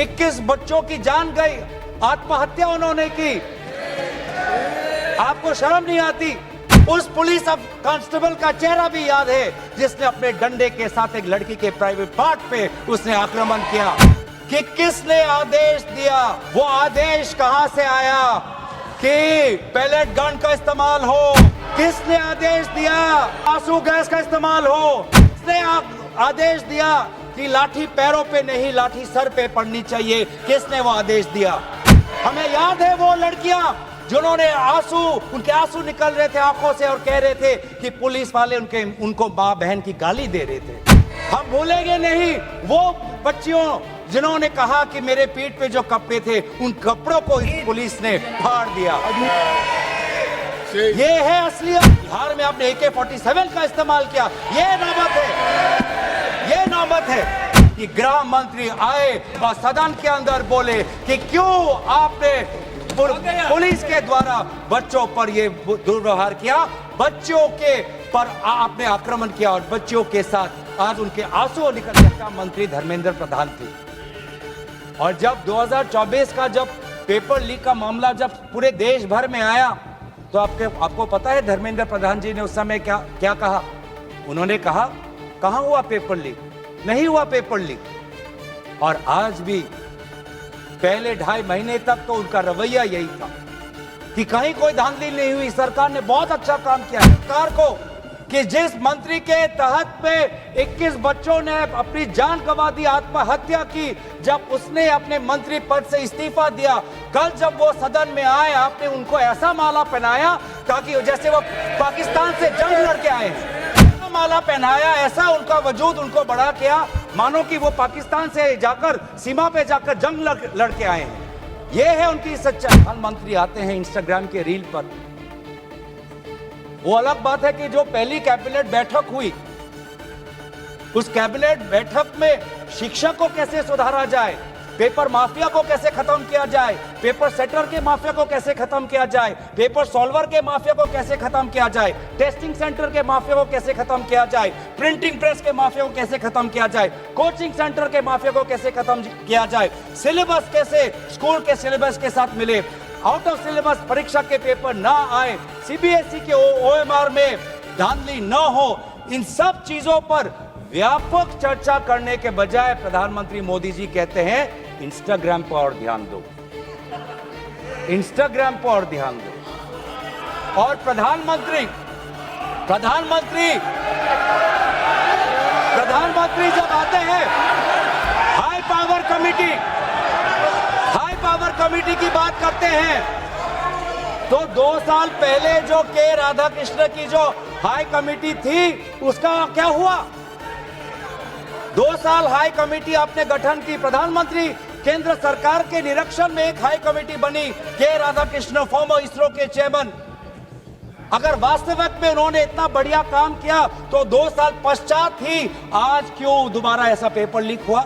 21 बच्चों की जान गई, आत्महत्या उन्होंने की। आपको शर्म नहीं आती? उस पुलिस कांस्टेबल का चेहरा भी याद है जिसने अपने डंडे के साथ एक लड़की के प्राइवेट पार्ट पे उसने आक्रमण किया। कि किसने आदेश दिया? वो आदेश कहां से आया कि पैलेट गन का इस्तेमाल हो? किसने आदेश दिया आंसू गैस का इस्तेमाल हो? किसने आदेश दिया कि लाठी पैरों पे नहीं, लाठी सर पे पड़नी चाहिए? किसने वो आदेश दिया? हमें याद है वो लड़कियां जिन्होंने उनके आंसू निकल रहे थे आंखों से और कह रहे थे कि पुलिस वाले उनको मां बहन की गाली दे रहे थे। हम भूलेंगे नहीं वो बच्चियों जिन्होंने कहा कि मेरे पीठ पे जो कपड़े थे उन कपड़ों को इस पुलिस ने फाड़ दिया। ये है असलियत। बिहार में आपने AK-47 का इस्तेमाल किया। ये नौबत है कि गृह मंत्री आए और सदन के अंदर बोले कि क्यों आपने पुलिस के द्वारा बच्चों पर ये दुर्व्यवहार किया, बच्चों के पर आपने आक्रमण किया और बच्चों के साथ आज उनके आंसू निकल गया। मंत्री धर्मेंद्र प्रधान थे और जब 2024 का जब पेपर लीक का मामला जब पूरे देश भर में आया तो आपको पता है धर्मेंद्र प्रधान जी ने उस समय क्या कहा? उन्होंने कहा कहां हुआ पेपर लीक? नहीं हुआ पेपर लीक। और आज भी पहले 2.5 महीने तक तो उनका रवैया यही था कि कहीं कोई धांधली नहीं हुई। सरकार ने बहुत अच्छा काम किया। सरकार को कि जिस मंत्री के तहत पे 21 बच्चों ने अपनी जान गंवा दी, आत्महत्या की, जब उसने अपने मंत्री पद से इस्तीफा दिया, कल जब वो सदन में आए आपने उनको ऐसा माला पहनाया ताकि जैसे वो पाकिस्तान से जंग लड़के आए हैं। माला पहनाया, ऐसा उनका वजूद उनको बड़ा किया मानो कि वो पाकिस्तान से जाकर सीमा पे जाकर जंग लड़के आए हैं। ये है उनकी सच्चाई। प्रधानमंत्री आते हैं इंस्टाग्राम के रील पर। वो अलग बात है कि जो पहली कैबिनेट बैठक हुई उस कैबिनेट बैठक में शिक्षा को कैसे सुधारा जाए, पेपर माफिया को कैसे खत्म किया जाए, पेपर सेटर के माफिया को कैसे खत्म किया जाए, पेपर सॉल्वर के माफिया को कैसे खत्म किया जाए, टेस्टिंग सेंटर के माफिया को कैसे खत्म किया जाए, प्रिंटिंग प्रेस के माफिया को कैसे खत्म किया जाए, कोचिंग सेंटर के माफिया को कैसे खत्म किया जाए, सिलेबस कैसे स्कूल के सिलेबस के साथ मिले, आउट ऑफ सिलेबस परीक्षा के पेपर ना आए, CBSE के OMR में धांधली न हो। इन सब चीजों पर व्यापक चर्चा करने के बजाय प्रधानमंत्री मोदी जी कहते हैं इंस्टाग्राम पर और ध्यान दो, इंस्टाग्राम पर और ध्यान दो। और प्रधानमंत्री जब आते हैं हाई पावर कमेटी की बात करते हैं तो 2 साल पहले जो के राधाकृष्ण की जो हाई कमेटी थी उसका क्या हुआ? 2 साल हाई कमेटी आपने गठन की। प्रधानमंत्री केंद्र सरकार के निरीक्षण में एक हाई कमेटी बनी, के राधाकृष्ण फॉर्मर इसरो के चेयरमैन। अगर वास्तविक में उन्होंने इतना बढ़िया काम किया तो 2 साल पश्चात ही आज क्यों दोबारा ऐसा पेपर लीक हुआ?